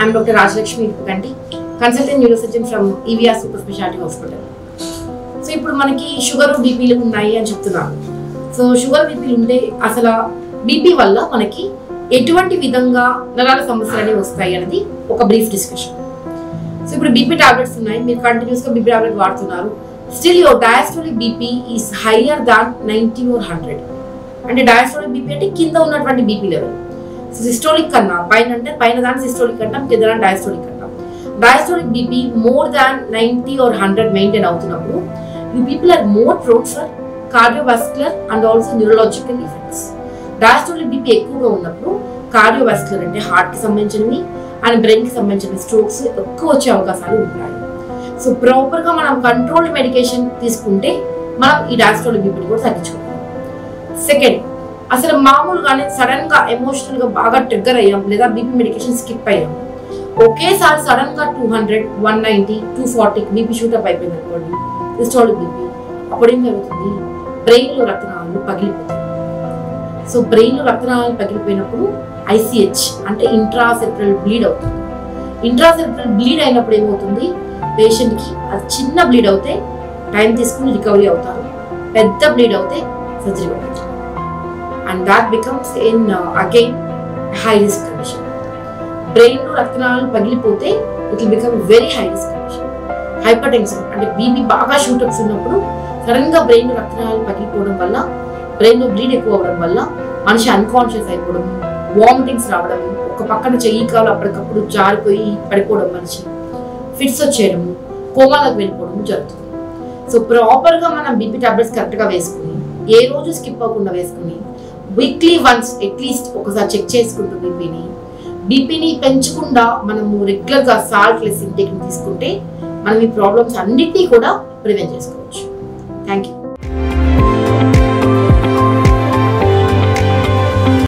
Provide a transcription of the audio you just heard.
I'm Dr. Rajalakshmi Ganti, consultant neurosurgeon from EVR Super Specialty Hospital. So, ఇప్పుడు మనకి sugar బీపీలు ఉన్నాయి అని చెప్తున్నాను. సో షుగర్ బీపీలు ఉంటే అసలు బీపీ వల్ల మనకి ఎటువంటి విధంగా నరాల సమస్యలు అనేవి వస్తాయి అనేది ఒక బ్రీఫ్ డిస్కషన్. సో ఇప్పుడు బీపీ టాబ్లెట్స్ ఉన్నాయి, మీరు కంటిన్యూస్ గా బీపీ టాబ్లెట్ వాడుతున్నారు, still your diastolic BP is higher than 90 or 100. అంటే డయాస్టోలిక్ బీపీ అంటే కింద ఉన్నటువంటి బీపీ లెవెల్. సో సిస్టోలిక్ కన్నా పైన అంటే పైన దాన్ని సిస్టోలిక్ అంటాం, కింద దాన్ని డయాస్టోలిక్ అంటాం. Diastolic BP more than 90 or 100 maintain అవుతున్నప్పుడు you people are more prone for cardiovascular and also neurological effects. Diastolic BP ఎక్కువగా ఉన్నప్పుడు కార్డియోవాస్కులర్ అంటే హార్ట్ కి సంబంధించినవి అండ్ బ్రెయిన్ కి సంబంధించిన స్ట్రోక్స్ ఎక్కువ వచ్చే అవకాశాలు ఉంటాయి. సో ప్రాపర్ గా మనం కంట్రోల్డ్ మెడికేషన్ తీసుకుంటే మనం ఈ డయాస్టోలిక్ బీపీని కూడా తగ్గించుకుంటాం. సెకండ్, అసలు మామూలుగానే సడన్ గా ఎమోషనల్ గా బాగా ట్రిగ్గర్ అయ్యాం లేదా బీపీ మెడికేషన్ స్కిప్ అయ్యాం, ఒకేసారి సడన్ గా 200, 190, 240 బీపీ షూటప్ అయిపోయింది అనుకోండి, సిస్టోలిక్ బీపీ. అప్పుడు ఏం జరుగుతుంది, బ్రెయిన్ లో రక్తనాళాలు పగిలిపోతాయి. సో బ్రెయిన్ లో రక్తనాళాలు పగిలిపోయినప్పుడు ICH అంటే ఇంట్రాసెప్టరల్ బ్లీడ్ అవుతుంది. ఇంట్రాసెప్టరల్ బ్లీడ్ అయినప్పుడు ఏమవుతుంది, పేషెంట్ కి అది చిన్న బ్లీడ్ అవుతే టైం తీసుకుని రికవరీ అవుతారు, పెద్ద బ్లీడ్ అవుతే సర్జరీ అవుతుంది. And that becomes in again high risk condition. Brain లో రక్తనాళాలు పగిలిపోతే it will become very high risk condition. Hypertension అంటే బీపీ బాగా షూటప్స్ ఉన్నప్పుడు సడన్ గా బ్రెయిన్ రక్తనాళాలు పగిలిపోవడం వల్ల, బ్రెయిన్ లో బ్లీడ్ ఎక్కువ అవడం వల్ల మనిషి అన్కాన్షియస్ అయిపోవడం, వామిటింగ్స్ రావడం, ఒక పక్కన చెయ్యి కాలు అప్పటికప్పుడు జారిపోయి పడిపోవడం, మనిషి ఫిట్స్ వచ్చేయడం, కోమాలకు వెళ్ళిపోవడం జరుగుతుంది. సో ప్రాపర్ గా మనం బీపీ టాబ్లెట్స్ కరెక్ట్ గా వేసుకుని, ఏ రోజు స్కిప్ అవ్వకుండా వేసుకుని, వీక్లీ వన్స్ అట్లీస్ట్ ఒకసారి చెక్ చేసుకుంటూ బీపీని పెంచకుండా మనము రెగ్యులర్ గా సాల్ట్ లెస్ ఇంటేక్ తీసుకుంటే మనం ఈ ప్రాబ్లమ్స్ అన్నిటినీ కూడా ప్రివెంట్ చేసుకోవచ్చు. Thank you.